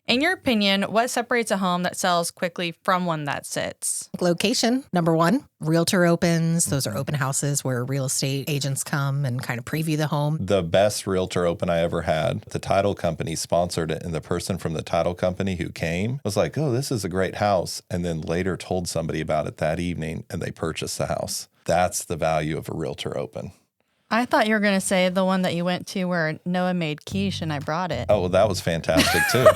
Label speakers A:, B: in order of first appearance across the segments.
A: In your opinion, what separates a home that sells quickly from one that sits?
B: Location, number one. Realtor opens. Those are open houses where real estate agents come and kind of preview the home.
C: The best realtor open I ever had, the title company sponsored it, and the person from the title company who came was like, oh, this is a great house, and then later told somebody about it that evening, and they purchased the house. That's the value of a realtor open.
A: I thought you were going to say the one that you went to where Noah made quiche and I brought it.
C: Oh, well, that was fantastic, too.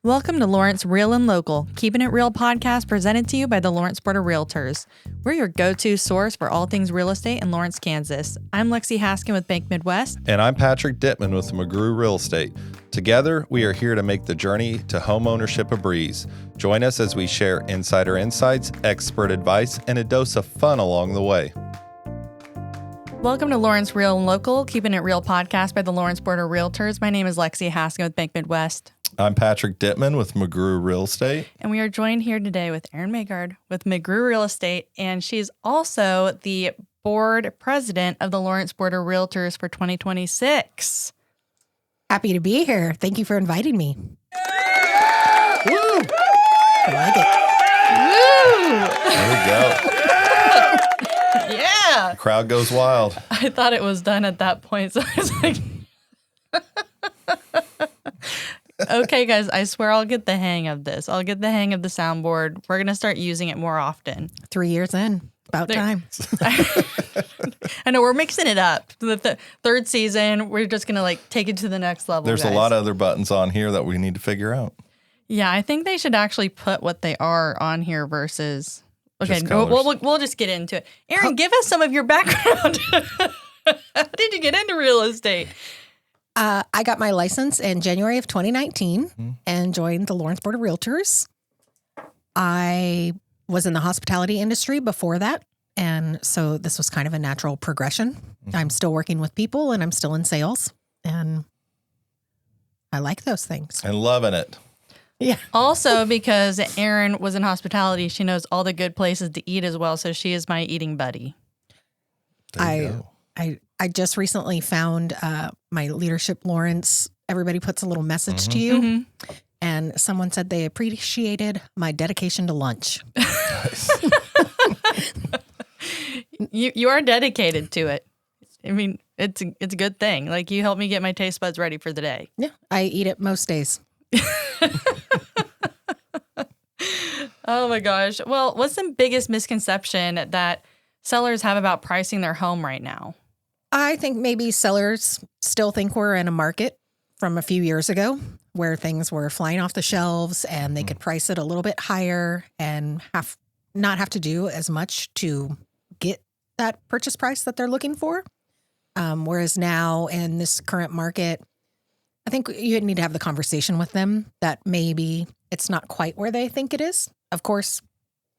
A: Welcome to Lawrence Real and Local, Keeping It Real podcast presented to you by the Lawrence Board of REALTORs. We're your go-to source for all things real estate in Lawrence, Kansas. I'm Lexie Haskin with Bank Midwest.
C: And I'm Patrick Dipman with McGrew Real Estate. Together, we are here to make the journey to home ownership a breeze. Join us as we share insider insights, expert advice, and a dose of fun along the way.
A: Welcome to Lawrence Real and Local, Keeping It Real podcast by the Lawrence Board of REALTORs. My name is Lexie Haskin with Bank Midwest.
C: I'm Patrick Dipman with McGrew Real Estate.
A: And we are joined here today with Erin Maigaard with McGrew Real Estate. And she's also the board president of the Lawrence Board of REALTORs for 2026.
B: Happy to be here. Thank you for inviting me.
C: Woo!
B: I like it.
A: Woo!
C: There we go.
A: Yeah.
C: The crowd goes wild.
A: I thought it was done at that point. So I was like, okay, guys, I swear I'll get the hang of this. I'll get the hang of the soundboard. We're going to start using it more often.
B: 3 years in. About time.
A: I know we're mixing it up. The third season, we're just going to take it to the next level.
C: There's
A: guys.
C: a lot of other buttons on here that we need to figure out.
A: Yeah, I think they should actually put what they are on here versus... Okay,
C: Just colors.
A: we'll just get into it. Erin, give us some of your background. How did you get into real estate?
B: I got my license in January of 2019 and joined the Lawrence Board of Realtors. I was in the hospitality industry before that, and so this was kind of a natural progression. I'm still working with people, and I'm still in sales, and I like those things.
C: And loving it.
B: Yeah.
A: Also, because Erin was in hospitality, she knows all the good places to eat as well, so she is my eating buddy.
C: There you go.
B: I just recently found my leadership Lawrence. Everybody puts a little message to you. And someone said they appreciated my dedication to lunch.
C: Nice.
A: You are dedicated to it. I mean, it's a good thing. You helped me get my taste buds ready for the day.
B: Yeah, I eat it most days.
A: Oh my gosh. Well, what's the biggest misconception that sellers have about pricing their home right now?
B: I think maybe sellers still think we're in a market from a few years ago where things were flying off the shelves and they could price it a little bit higher and not have to do as much to get that purchase price that they're looking for. Whereas now in this current market, I think you need to have the conversation with them that maybe it's not quite where they think it is. Of course,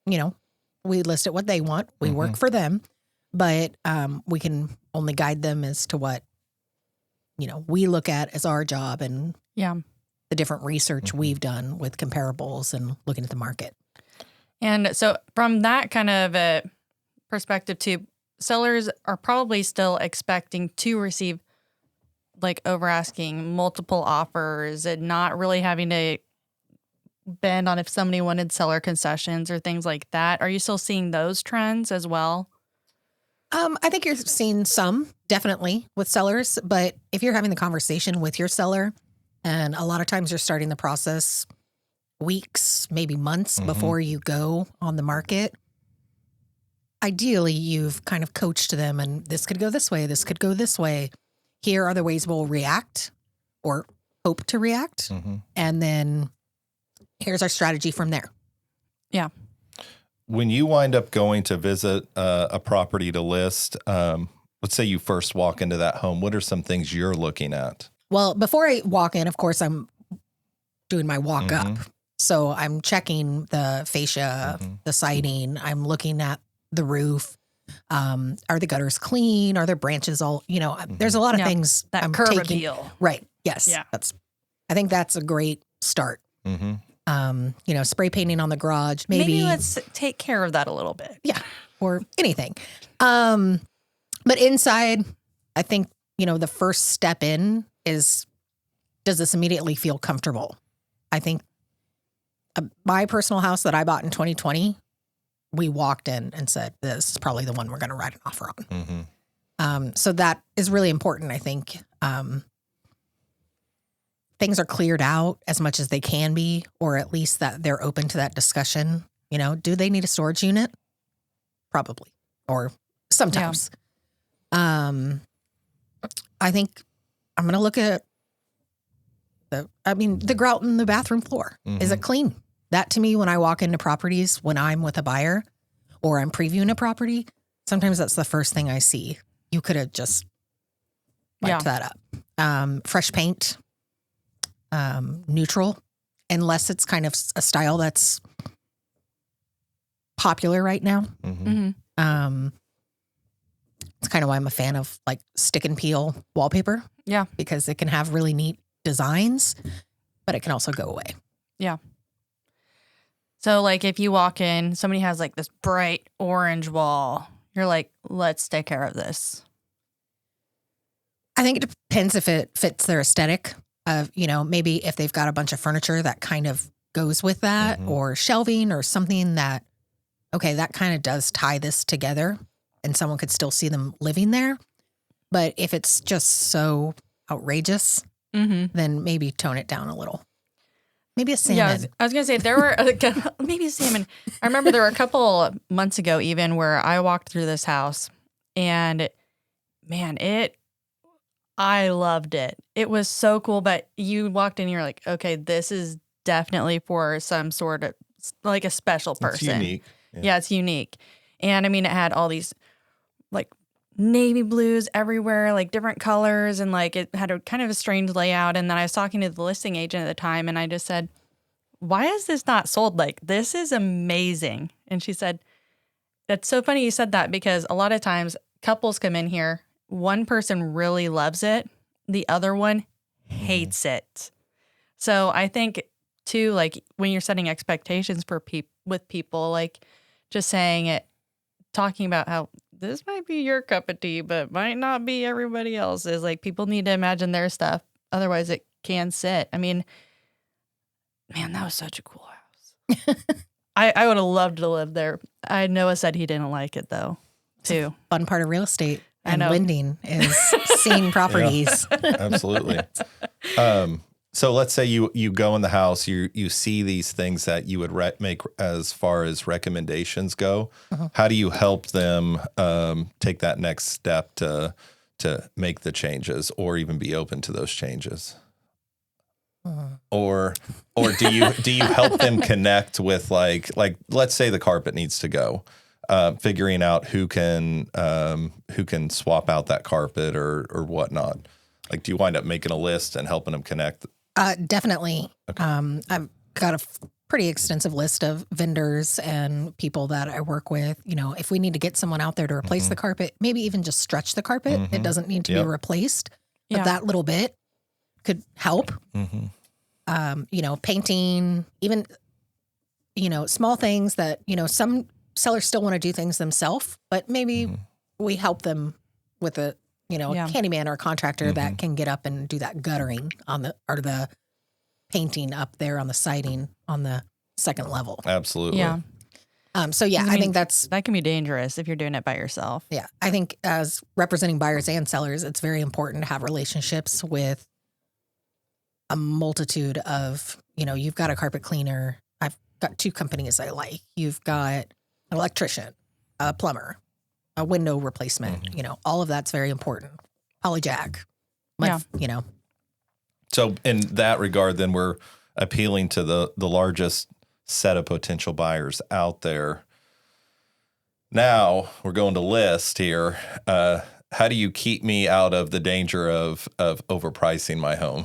B: we list it what they want. We work for them, but we can only guide them as to what, we look at as our job and the different research we've done with comparables and looking at the market.
A: And so from that kind of a perspective too, sellers are probably still expecting to receive over asking multiple offers and not really having to bend on if somebody wanted seller concessions or things like that. Are you still seeing those trends as well?
B: I think you're seeing some definitely with sellers, but if you're having the conversation with your seller, and a lot of times you're starting the process weeks, maybe months before you go on the market, ideally you've kind of coached them and this could go this way, this could go this way. Here are the ways we'll react or hope to react. And then here's our strategy from there.
A: Yeah.
C: When you wind up going to visit a property to list, let's say you first walk into that home, what are some things you're looking at?
B: Well, before I walk in, of course, I'm doing my walk up. So I'm checking the fascia, the siding. I'm looking at the roof. Are the gutters clean? Are there branches all, there's a lot of things
A: that
B: I'm
A: curb
B: taking.
A: appeal.
B: Right. Yes.
A: Yeah.
B: I think that's a great start. Spray painting on the garage. Maybe
A: let's take care of that a little bit.
B: Yeah. Or anything. But inside, I think, the first step in is does this immediately feel comfortable? I think my personal house that I bought in 2020, we walked in and said, this is probably the one we're going to write an offer on. So that is really important, I think. Things are cleared out as much as they can be, or at least that they're open to that discussion. You know, do they need a storage unit? Probably. Or sometimes. I think I'm going to look at the grout in the bathroom floor. Is it clean? That to me, when I walk into properties, when I'm with a buyer or I'm previewing a property, sometimes that's the first thing I see. You could have just wiped that up. Fresh paint, neutral, unless it's kind of a style that's popular right now. It's kind of why I'm a fan of like stick and peel wallpaper. Yeah. Because it can have really neat designs, but it can also go away.
A: Yeah. So like if you walk in, somebody has like this bright orange wall, you're like, let's take care of this.
B: I think it depends if it fits their aesthetic of, you know, maybe if they've got a bunch of furniture that kind of goes with that or shelving or something that, okay, that kind of does tie this together and someone could still see them living there. But if it's just so outrageous, then maybe tone it down a little. Maybe a salmon.
A: Yeah, I was going to say there were maybe a salmon. I remember there were a couple months ago even where I walked through this house and man, I loved it. It was so cool, but you walked in and you're like, okay, this is definitely for some sort of like a special person.
C: It's unique.
A: Yeah, it's unique. And I mean, it had all these like navy blues everywhere, like different colors, and like it had a kind of a strange layout. And then I was talking to the listing agent at the time and I just said, why is this not sold? Like, this is amazing. And she said, that's so funny you said that because a lot of times couples come in here, one person really loves it, the other one hates it. So I think too, like when you're setting expectations for with people, like just saying it, talking about how this might be your cup of tea, but might not be everybody else's. Like people need to imagine their stuff. Otherwise it can sit. I mean, man, that was such a cool house. I would have loved to live there. Noah said he didn't like it though, too.
B: Fun part of real estate and
A: I know.
B: lending is seeing properties.
C: Yeah, absolutely. So let's say you go in the house, you see these things that you would make as far as recommendations go. How do you help them take that next step to make the changes or even be open to those changes? Or do you help them connect with like let's say the carpet needs to go, figuring out who can swap out that carpet or whatnot? Like, do you wind up making a list and helping them connect?
B: Definitely. Okay. I've got a pretty extensive list of vendors and people that I work with. You know, if we need to get someone out there to replace the carpet, maybe even just stretch the carpet. It doesn't need to be replaced, but that little bit could help. You know, painting, even, you know, small things that, you know, some sellers still want to do things themselves, but maybe we help them with a, you know, handyman or a contractor that can get up and do that guttering on the painting up there on the siding on the second level.
C: Absolutely.
A: Yeah.
B: So yeah, I think
A: that can be dangerous if you're doing it by yourself.
B: Yeah. I think as representing buyers and sellers, it's very important to have relationships with a multitude of, you know, you've got a carpet cleaner. I've got two companies I like. You've got an electrician, a plumber, a window replacement, you know, all of that's very important. Polyjack, you know.
C: So in that regard, then we're appealing to the largest set of potential buyers out there. Now we're going to list here. How do you keep me out of the danger of overpricing my home?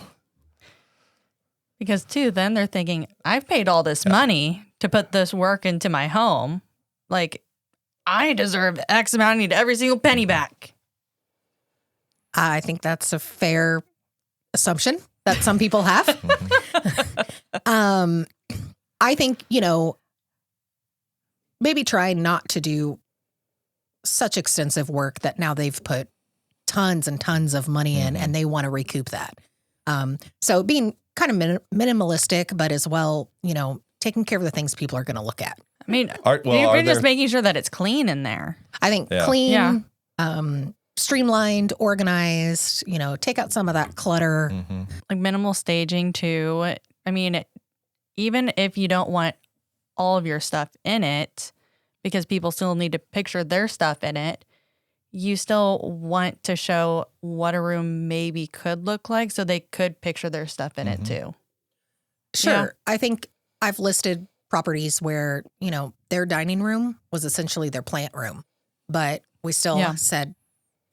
A: Because too, then they're thinking, I've paid all this money to put this work into my home. Like, I deserve X amount. I need every single penny back.
B: I think that's a fair assumption that some people have. I think, you know, maybe try not to do such extensive work that now they've put tons and tons of money in and they want to recoup that. So being kind of minimalistic, but as well, taking care of the things people are going to look at.
A: I mean,
C: Are
A: you're just making sure that it's clean in there.
B: I think
C: Yeah.
B: clean, streamlined, organized, take out some of that clutter.
C: Mm-hmm.
A: Like minimal staging too. I mean, even if you don't want all of your stuff in it, because people still need to picture their stuff in it, you still want to show what a room maybe could look like so they could picture their stuff in it too.
B: Sure.
A: Yeah.
B: I think I've listed properties where, their dining room was essentially their plant room, but we still said,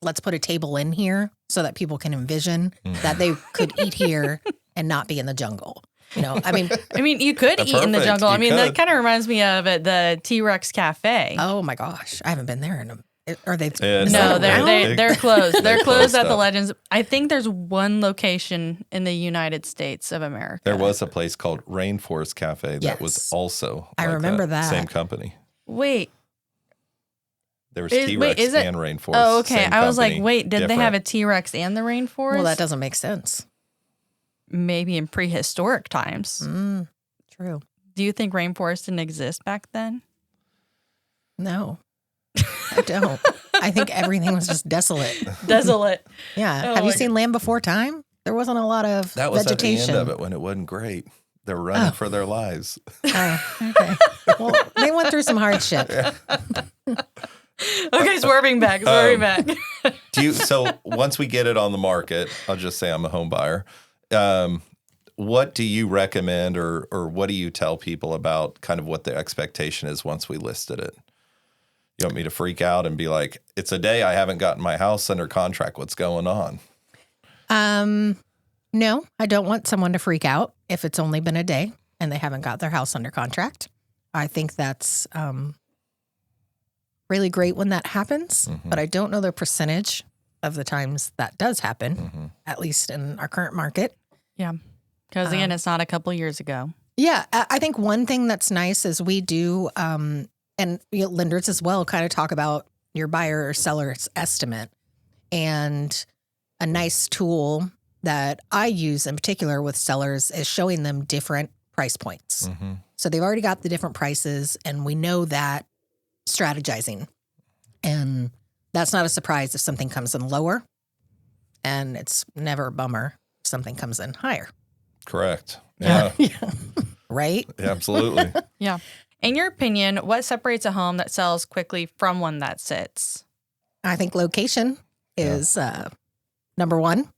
B: let's put a table in here so that people can envision that they could eat here and not be in the jungle. I mean,
A: you could eat in the
C: Perfect.
A: jungle.
C: You
A: I mean,
C: could.
A: that kind of reminds me of the T-Rex Cafe.
B: oh my gosh, I haven't been there are they?
C: Yeah, it's
A: No,
C: not
A: they're
C: around.
A: closed. They're closed at the
C: up.
A: Legends. I think there's one location in the United States of America.
C: There was a place called Rainforest Cafe that was
B: Yes.
C: also
B: I
C: like
B: remember that.
C: Same company.
A: Wait.
C: There was
A: Wait,
C: T-Rex
A: is it-
C: and Rainforest.
A: Oh, okay.
C: Same
A: I was like,
C: company,
A: wait, did they have a
C: different.
A: T-Rex and the rainforest?
B: Well, that doesn't make sense.
A: Maybe in prehistoric times.
B: True.
A: Do you think rainforest didn't exist back then?
B: No, I don't. I think everything was just desolate.
A: Desolate.
B: Yeah.
A: Oh
B: Have you
A: my
B: seen Land Before Time? There wasn't a lot of
C: That was
B: vegetation.
C: at the end of it when it wasn't great. They were running for their lives.
B: Oh, okay. Well, they went through some hardship.
A: Okay, swerving back.
C: So once we get it on the market, I'll just say I'm a home buyer. What do you recommend or what do you tell people about kind of what the expectation is once we listed it? You want me to freak out and be like, it's a day I haven't gotten my house under contract. What's going on?
B: No, I don't want someone to freak out if it's only been a day and they haven't got their house under contract. I think that's really great when that happens, but I don't know the percentage of the times that does happen, at least in our current market.
A: Yeah. Because again, it's not a couple years ago.
B: Yeah, I think one thing that's nice is we do, and lenders as well, kind of talk about your buyer or seller's estimate. And a nice tool that I use in particular with sellers is showing them different price points. So they've already got the different prices, and we know that strategizing. And that's not a surprise if something comes in lower, and it's never a bummer if something comes in higher.
C: Correct. Yeah.
B: Right?
C: Yeah, absolutely.
A: Yeah. In your opinion, what separates a home that sells quickly from one that sits?
B: I think location is number one.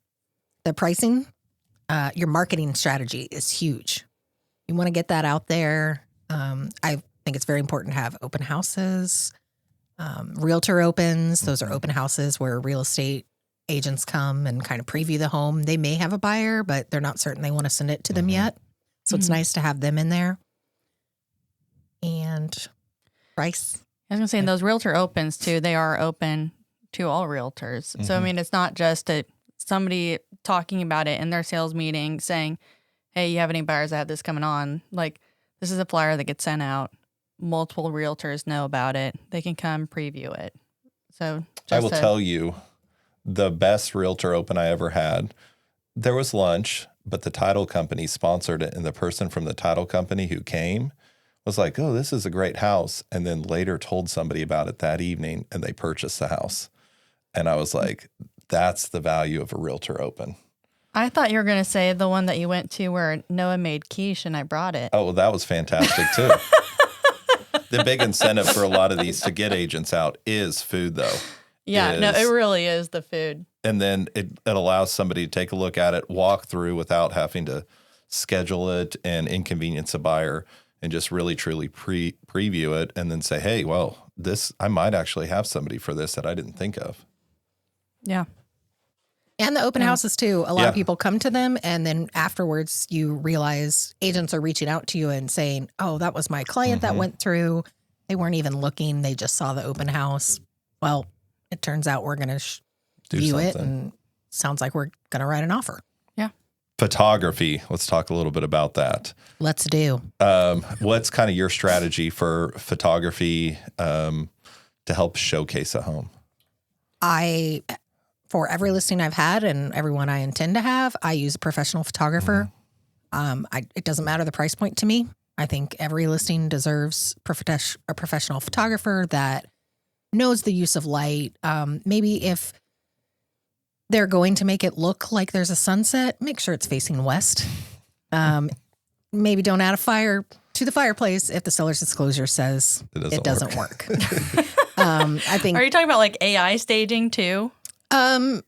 B: The pricing, your marketing strategy is huge. You want to get that out there. I think it's very important to have open houses, realtor opens. Those are open houses where real estate agents come and kind of preview the home. They may have a buyer, but they're not certain they want to send it to them yet. So it's nice to have them in there. And price.
A: I was going to say, in those realtor opens too, they are open to all realtors. So, I mean, it's not just somebody talking about it in their sales meeting saying, hey, you have any buyers that have this coming on? Like, this is a flyer that gets sent out. Multiple realtors know about it. They can come preview it. So
C: I will tell you, the best realtor open I ever had, there was lunch, but the title company sponsored it. And the person from the title company who came was like, oh, this is a great house. And then later told somebody about it that evening and they purchased the house. And I was like, that's the value of a realtor open.
A: I thought you were going to say the one that you went to where Noah made quiche and I brought it.
C: Oh, well, that was fantastic too. The big incentive for a lot of these to get agents out is food, though.
A: Yeah, no, it really is the food.
C: And then it allows somebody to take a look at it, walk through without having to schedule it and inconvenience a buyer, and just really truly preview it and then say, hey, well, I might actually have somebody for this that I didn't think of.
A: Yeah.
B: And the open houses too. A lot of people come to them, and then afterwards you realize agents are reaching out to you and saying, oh, that was my client that went through. They weren't even looking. They just saw the open house. Well, it turns out we're going to view it, and sounds like we're going to write an offer.
A: Yeah.
C: Photography. Let's talk a little bit about that.
B: Let's do.
C: What's kind of your strategy for photography to help showcase a home?
B: for every listing I've had and everyone I intend to have, I use a professional photographer. It doesn't matter the price point to me. I think every listing deserves a professional photographer that knows the use of light. Maybe if they're going to make it look like there's a sunset, make sure it's facing west. Maybe don't add a fire to the fireplace if the seller's disclosure says it doesn't work. I think.
A: Are you talking about like AI staging too?
B: No,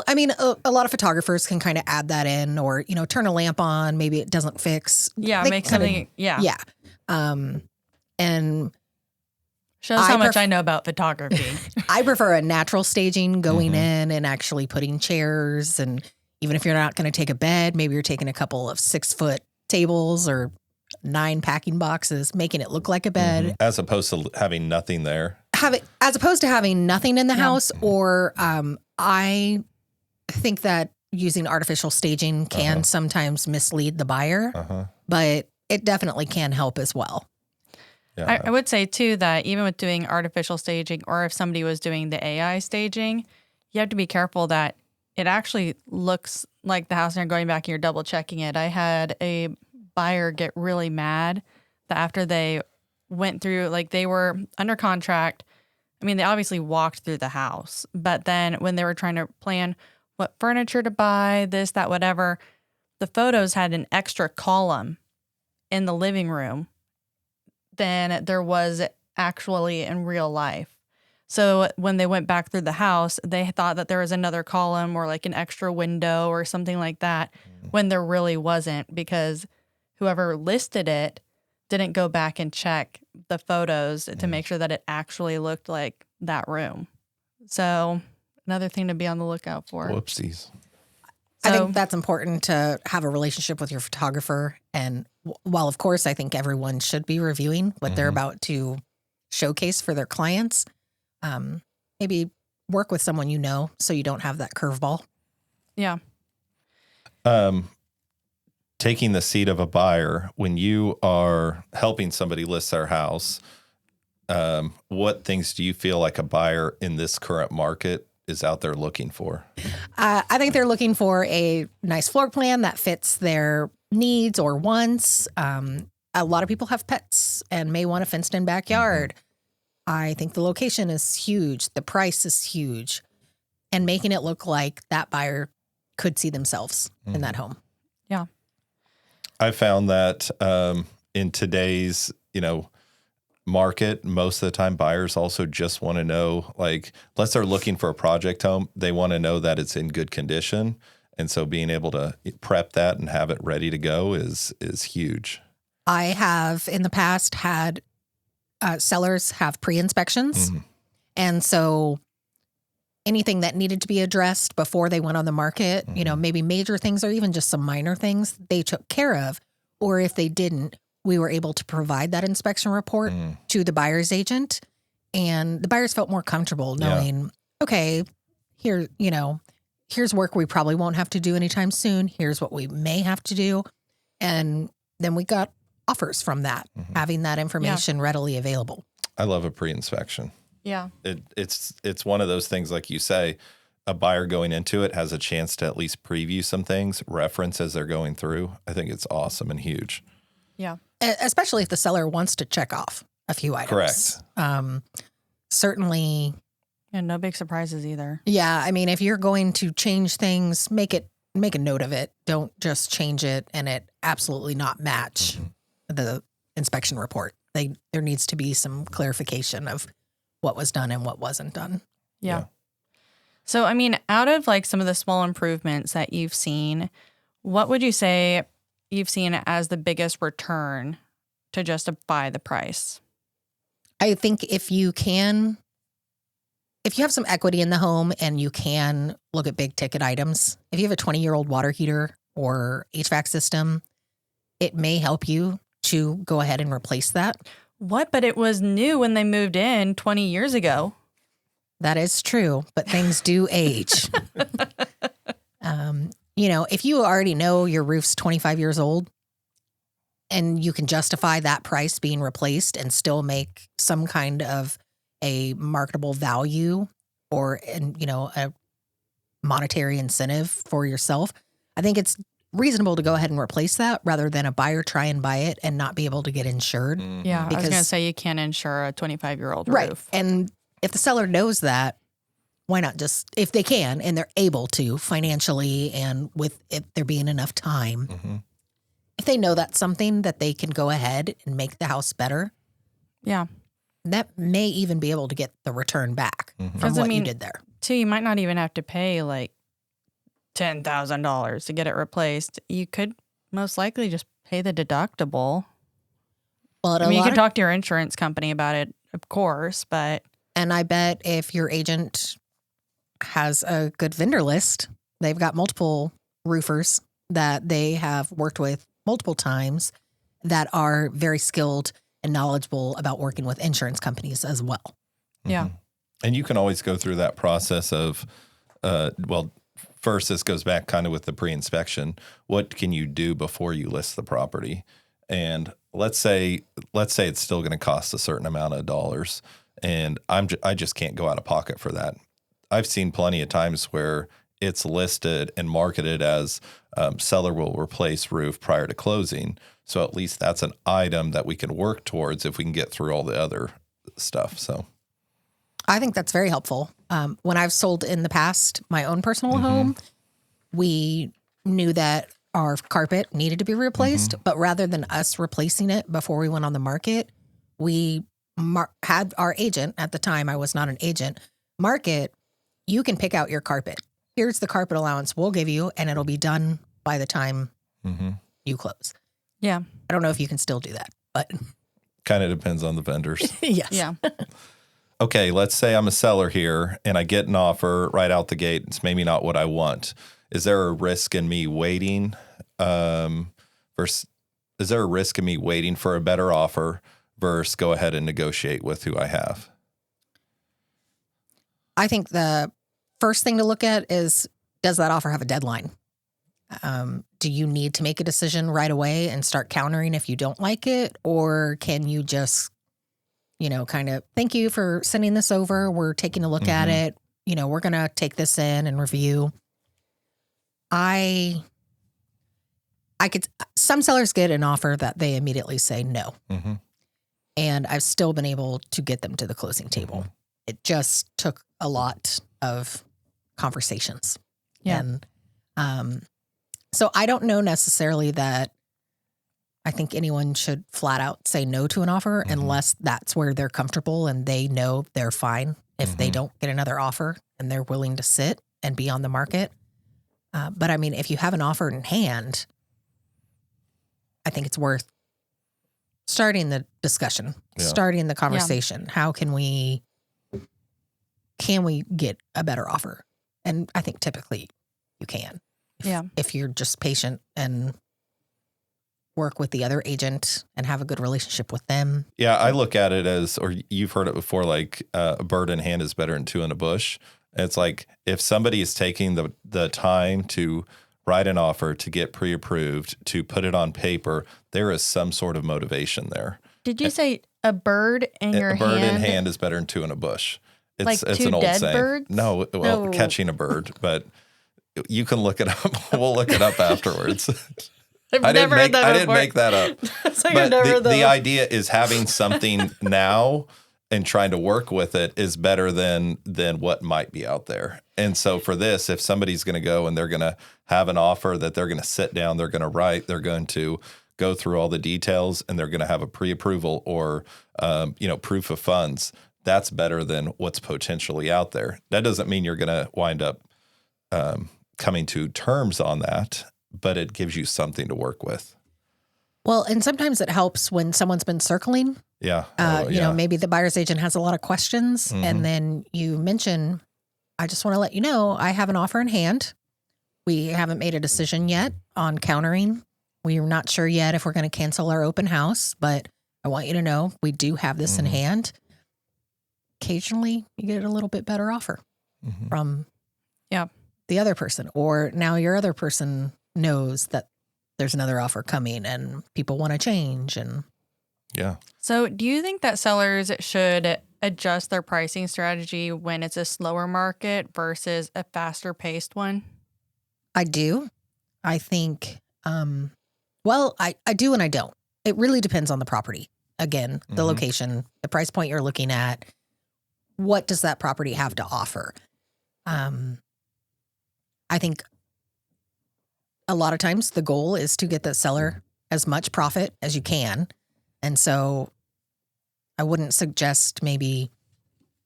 B: I mean, a lot of photographers can kind of add that in, or, turn a lamp on, maybe it doesn't fix.
A: Yeah, make something. Yeah.
B: Yeah. And
A: shows how much I know about photography.
B: I prefer a natural staging, going in and actually putting chairs. And even if you're not going to take a bed, maybe you're taking a couple of 6-foot tables or 9 packing boxes, making it look like a bed.
C: As opposed to having nothing there.
B: As opposed to having nothing in the house, or I think that using artificial staging can sometimes mislead the buyer, but it definitely can help as well.
A: Yeah. I would say too that even with doing artificial staging, or if somebody was doing the AI staging, you have to be careful that it actually looks like the house and you're going back and you're double checking it. I had a buyer get really mad that after they went through, like they were under contract. I mean, they obviously walked through the house, but then when they were trying to plan what furniture to buy, this, that, whatever, the photos had an extra column in the living room than there was actually in real life. So when they went back through the house, they thought that there was another column or like an extra window or something like that, when there really wasn't, because whoever listed it didn't go back and check the photos to make sure that it actually looked like that room. So another thing to be on the lookout for.
C: Whoopsies.
B: I think that's important to have a relationship with your photographer. And while, of course, I think everyone should be reviewing what they're about to showcase for their clients, maybe work with someone so you don't have that curveball.
A: Yeah.
C: Taking the seat of a buyer, when you are helping somebody list their house, what things do you feel like a buyer in this current market is out there looking for?
B: I think they're looking for a nice floor plan that fits their needs or wants. A lot of people have pets and may want a fenced-in backyard. I think the location is huge. The price is huge. And making it look like that buyer could see themselves in that home.
A: Yeah.
C: I found that in today's, market, most of the time buyers also just want to know, like, unless they're looking for a project home, they want to know that it's in good condition. And so being able to prep that and have it ready to go is huge.
B: I have in the past had sellers have pre-inspections. And so anything that needed to be addressed before they went on the market, maybe major things or even just some minor things they took care of. Or if they didn't, we were able to provide that inspection report to the buyer's agent. And the buyers felt more comfortable knowing, okay, here, here's work we probably won't have to do anytime soon. Here's what we may have to do. And then we got offers from that, having that information readily available.
C: I love a pre-inspection.
A: Yeah.
C: It's one of those things, like you say, a buyer going into it has a chance to at least preview some things, reference as they're going through. I think it's awesome and huge.
A: Yeah.
B: Especially if the seller wants to check off a few items.
C: Correct.
B: Certainly.
A: And no big surprises either.
B: Yeah. I mean, if you're going to change things, make a note of it. Don't just change it and it absolutely not match the inspection report. There needs to be some clarification of what was done and what wasn't done.
A: Yeah. So, I mean, out of like some of the small improvements that you've seen, what would you say you've seen as the biggest return to justify the price?
B: I think if you have some equity in the home and you can look at big ticket items, if you have a 20-year-old water heater or HVAC system, it may help you to go ahead and replace that.
A: What? But it was new when they moved in 20 years ago.
B: That is true, but things do age. If you already know your roof's 25 years old and you can justify that price being replaced and still make some kind of a marketable value or, a monetary incentive for yourself, I think it's reasonable to go ahead and replace that rather than a buyer try and buy it and not be able to get insured.
A: Yeah, I was going to say you can't insure a 25-year-old
B: Right.
A: roof.
B: And if the seller knows that, why not just, if they can and they're able to financially and with it there being enough time, if they know that's something that they can go ahead and make the house better,
A: Yeah.
B: that may even be able to get the return back from what you did there.
A: Too, you might not even have to pay like $10,000 to get it replaced. You could most likely just pay the deductible.
B: Well,
A: you can talk to your insurance company about it, of course, but...
B: And I bet if your agent has a good vendor list, they've got multiple roofers that they have worked with multiple times that are very skilled and knowledgeable about working with insurance companies as well.
A: Yeah.
C: And you can always go through that process of, first, this goes back kind of with the pre-inspection. What can you do before you list the property? And let's say it's still going to cost a certain amount of dollars, and I just can't go out of pocket for that. I've seen plenty of times where it's listed and marketed as seller will replace roof prior to closing. So at least that's an item that we can work towards if we can get through all the other stuff. So
B: I think that's very helpful. When I've sold in the past my own personal home, we knew that our carpet needed to be replaced, but rather than us replacing it before we went on the market, we had our agent, at the time I was not an agent, market, you can pick out your carpet. Here's the carpet allowance we'll give you, and it'll be done by the time you close.
A: Yeah.
B: I don't know if you can still do that, but...
C: kind of depends on the vendors.
B: Yes.
A: Yeah.
C: Okay, let's say I'm a seller here and I get an offer right out the gate. It's maybe not what I want. Is there a risk in me waiting? Is there a risk in me waiting for a better offer versus go ahead and negotiate with who I have?
B: I think the first thing to look at is, does that offer have a deadline? Do you need to make a decision right away and start countering if you don't like it? Or can you just, kind of, thank you for sending this over. We're taking a look at it. We're going to take this in and review. Some sellers get an offer that they immediately say no. And I've still been able to get them to the closing table. It just took a lot of conversations.
A: Yeah.
B: And so I don't know necessarily that I think anyone should flat out say no to an offer unless that's where they're comfortable and they know they're fine if they don't get another offer and they're willing to sit and be on the market. But I mean, if you have an offer in hand, I think it's worth starting the discussion, starting the conversation. How can we get a better offer? And I think typically you can. If you're just patient and work with the other agent and have a good relationship with them.
C: Yeah, I look at it as, or you've heard it before, like a bird in hand is better than two in a bush. It's like if somebody is taking the time to write an offer, to get pre-approved, to put it on paper, there is some sort of motivation there.
A: Did you say a bird in your hand?
C: A bird in hand is better than two in a bush. It's
A: Like two
C: an old
A: dead
C: saying.
A: birds?
C: No, catching a bird, but you can look it up. We'll look it up afterwards. I didn't make that up. But the idea is having something now and trying to work with it is better than what might be out there. And so for this, if somebody's going to go and they're going to have an offer that they're going to sit down, they're going to write, they're going to go through all the details, and they're going to have a pre-approval or proof of funds, that's better than what's potentially out there. That doesn't mean you're going to wind up coming to terms on that, but it gives you something to work with.
B: Well, and sometimes it helps when someone's been circling.
C: Yeah.
B: Maybe the buyer's agent has a lot of questions, and then you mention, I just want to let you know, I have an offer in hand. We haven't made a decision yet on countering. We're not sure yet if we're going to cancel our open house, but I want you to know we do have this in hand. Occasionally, you get a little bit better offer from the other person, or now your other person knows that there's another offer coming and people want to change. And
A: so do you think that sellers should adjust their pricing strategy when it's a slower market versus a faster paced one?
B: I do. I think, I do and I don't. It really depends on the property. Again, the location, the price point you're looking at. What does that property have to offer? I think a lot of times the goal is to get the seller as much profit as you can. And so I wouldn't suggest maybe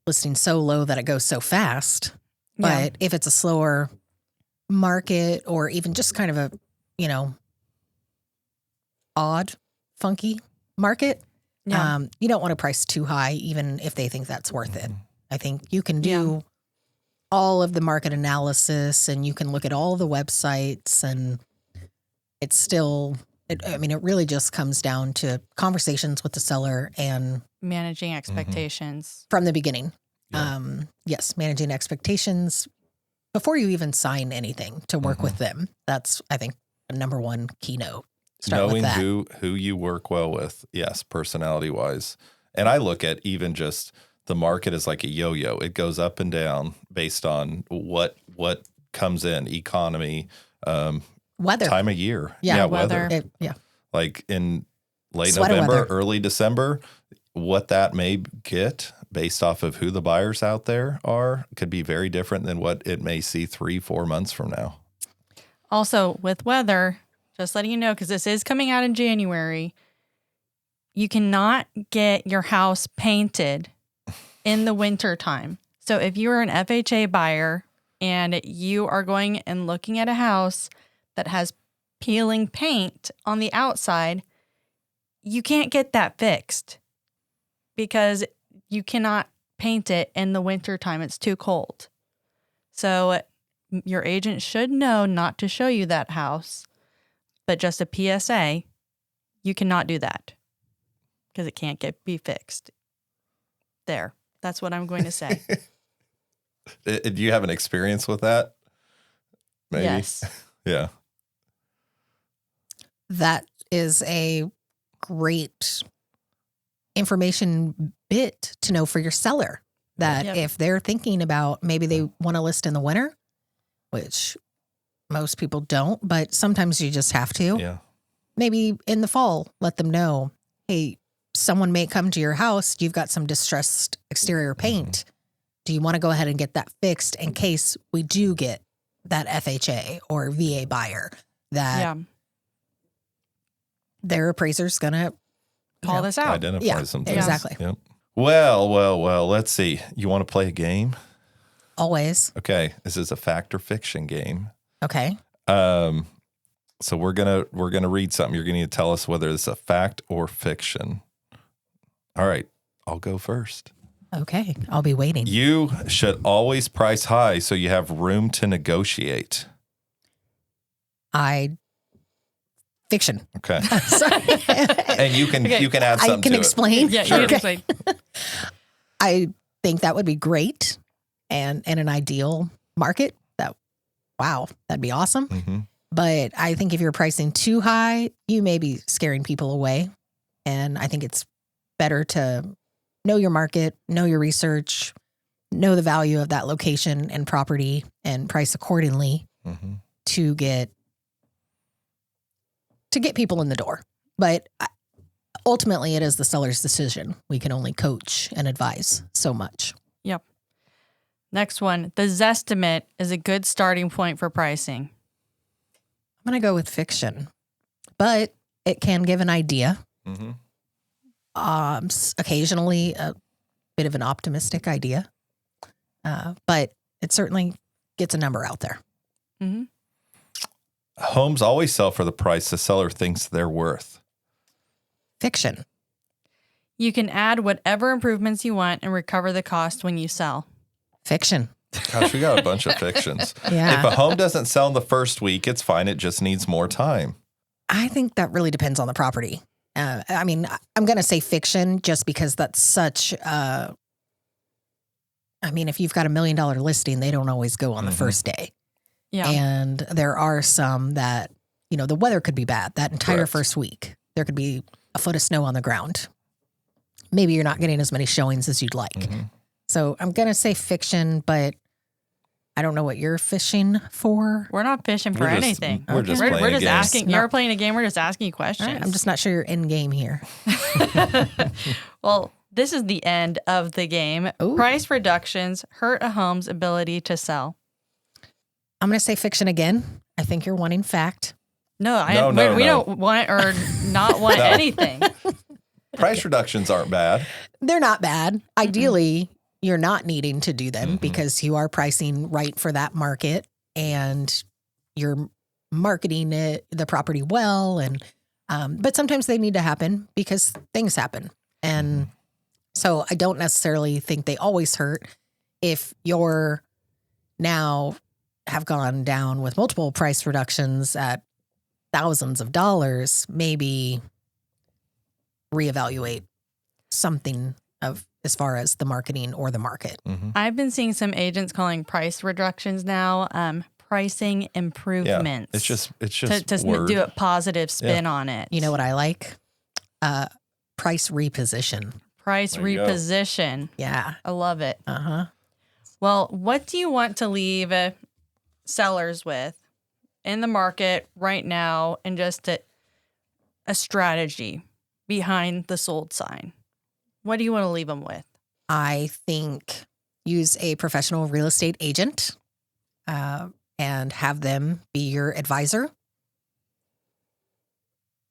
B: listing so low that it goes so fast.
A: Yeah.
B: But if it's a slower market or even just kind of a, odd, funky market,
A: Yeah.
B: you don't want to price too high, even if they think that's worth it. I think you can do all of the market analysis and you can look at all the websites, and it's still, it really just comes down to conversations with the seller and
A: Managing expectations.
B: from the beginning.
C: Yeah.
B: Yes, managing expectations before you even sign anything to work with them. That's, I think, a number one keynote. Start
C: Knowing
B: with that.
C: who you work well with, yes, personality wise. And I look at even just the market as like a yo-yo. It goes up and down based on what comes in, economy,
B: Weather.
C: time of year.
B: Yeah,
C: weather. Like in late
B: Sweater
C: November,
B: weather.
C: early December, what that may get based off of who the buyers out there are could be very different than what it may see 3-4 months from now.
A: Also, with weather, just letting you know, because this is coming out in January, you cannot get your house painted in the winter time. So if you are an FHA buyer and you are going and looking at a house that has peeling paint on the outside, you can't get that fixed because you cannot paint it in the winter time. It's too cold. So your agent should know not to show you that house, but just a PSA, you cannot do that because it can't be fixed. There. That's what I'm going to say.
C: Do you have an experience with that? Maybe.
A: Yes.
C: Yeah.
B: That is a great information bit to know for your seller, that
A: Yep.
B: if they're thinking about maybe they want to list in the winter, which most people don't, but sometimes you just have to.
C: Yeah.
B: Maybe in the fall, let them know, hey, someone may come to your house. You've got some distressed exterior paint. Do you want to go ahead and get that fixed in case we do get that FHA or VA buyer that
A: Yeah.
B: their appraiser's going to
A: Call this out.
C: Identify
B: Yeah,
C: some things.
B: exactly.
C: Yep. Well, let's see. You want to play a game?
B: always.
C: Okay. This is a fact or fiction game.
B: Okay.
C: So we're gonna read something. You're gonna need to tell us whether it's a fact or fiction. All right, I'll go first.
B: Okay. I'll be waiting.
C: You should always price high so you have room to negotiate.
B: Fiction.
C: Okay.
B: Sorry.
C: And you can add
B: I
C: something
B: can
C: to
B: explain.
A: Yeah,
C: Sure.
A: you can explain.
B: I think that would be great. And in an ideal market, that'd be awesome.
C: it. Mm-hmm.
B: But I think if you're pricing too high, you may be scaring people away. And I think it's better to know your market, know your research, know the value of that location and property, and price accordingly
C: Mm-hmm.
B: to get people in the door. But ultimately, it is the seller's decision. We can only coach and advise so much.
A: Yep. Next one. The Zestimate is a good starting point for pricing.
B: I'm going to go with fiction, but it can give an idea.
C: Mm-hmm.
B: Occasionally a bit of an optimistic idea, but it certainly gets a number out there.
A: Mm-hmm.
C: Homes always sell for the price the seller thinks they're worth.
B: Fiction.
A: You can add whatever improvements you want and recover the cost when you sell.
B: Fiction.
C: Gosh, we got a bunch of fictions.
B: Yeah.
C: If a home doesn't sell in the first week, it's fine. It just needs more time.
B: I think that really depends on the property. I'm going to say fiction just because that's such, if you've got $1 million listing, they don't always go on the first day.
A: Yeah.
B: And there are some that, the weather could be bad that entire
C: Correct.
B: first week. There could be a foot of snow on the ground. maybe you're not getting as many showings as you'd like.
C: Mm-hmm.
B: So I'm going to say fiction, but I don't know what you're fishing for.
A: We're not fishing for anything.
C: We're just playing
A: We're
C: a
A: just
C: game.
A: asking. You're playing a game. We're just asking you questions.
B: All right, I'm just not sure you're in game here.
A: Well, this is the end of the game.
B: Ooh.
A: Price reductions hurt a home's ability to sell.
B: I'm going to say fiction again. I think you're wanting fact.
A: No, we don't want or not want anything.
C: Price reductions aren't bad.
B: They're not bad. Ideally, you're not needing to do them because you are pricing right for that market and you're marketing the property well. And but sometimes they need to happen because things happen. And so I don't necessarily think they always hurt. If you're now have gone down with multiple price reductions at thousands of dollars, maybe reevaluate something of as far as the marketing or the market.
C: Mm-hmm.
A: I've been seeing some agents calling price reductions now pricing improvements.
C: Yeah, it's just
A: to
C: word.
A: do a positive spin on it.
B: You know what I like? Price reposition.
A: Price
C: There you go.
A: reposition.
B: Yeah.
A: I love it.
B: Uh-huh.
A: Well, what do you want to leave sellers with in the market right now and just a strategy behind the sold sign? What do you want to leave them with?
B: I think use a professional real estate agent and have them be your advisor.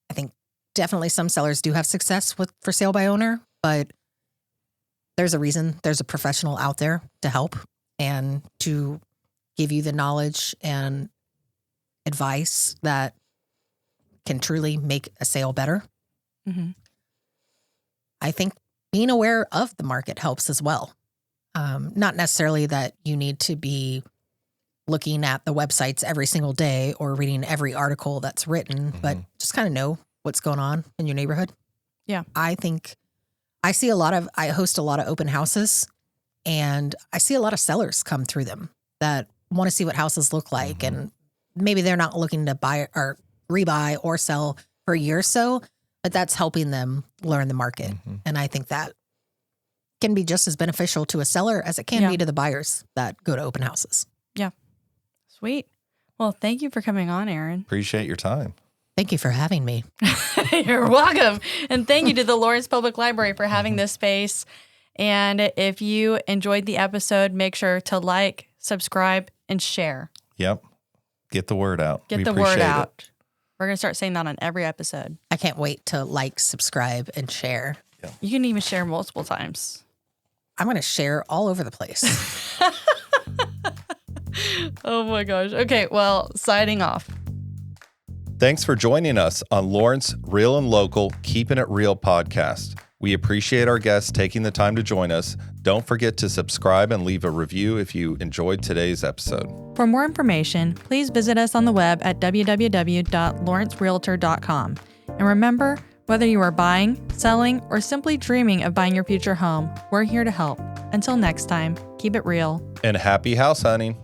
B: I think definitely some sellers do have success with for sale by owner, but there's a reason there's a professional out there to help and to give you the knowledge and advice that can truly make a sale better.
A: Mm-hmm.
B: I think being aware of the market helps as well. Not necessarily that you need to be looking at the websites every single day or reading every article that's written, but just kind of know what's going on in your neighborhood.
A: Yeah.
B: I think I host a lot of open houses and I see a lot of sellers come through them that want to see what houses look like. And maybe they're not looking to buy or rebuy or sell for a year or so, but that's helping them learn the market. And I think that can be just as beneficial to a seller as it can be to the buyers that go to open houses.
A: Yeah. Sweet. Well, thank you for coming on, Erin.
C: Appreciate your time.
B: Thank you for having me.
A: You're welcome. And thank you to the Lawrence Public Library for having this space. And if you enjoyed the episode, make sure to like, subscribe, and share.
C: Yep. Get the word out.
A: Get
C: We
A: the word
C: appreciate
A: out.
C: it.
A: We're going to start saying that on every episode.
B: I can't wait to like, subscribe, and share.
A: You can even share multiple times.
B: I'm going to share all over the place.
A: Oh my gosh. Okay, well, signing off.
C: Thanks for joining us on Lawrence Real and Local Keeping It Real podcast. We appreciate our guests taking the time to join us. Don't forget to subscribe and leave a review if you enjoyed today's episode.
A: For more information, please visit us on the web at www.lawrencerealtor.com. And remember, whether you are buying, selling, or simply dreaming of buying your future home, we're here to help. Until next time, keep it real.
C: And happy house hunting.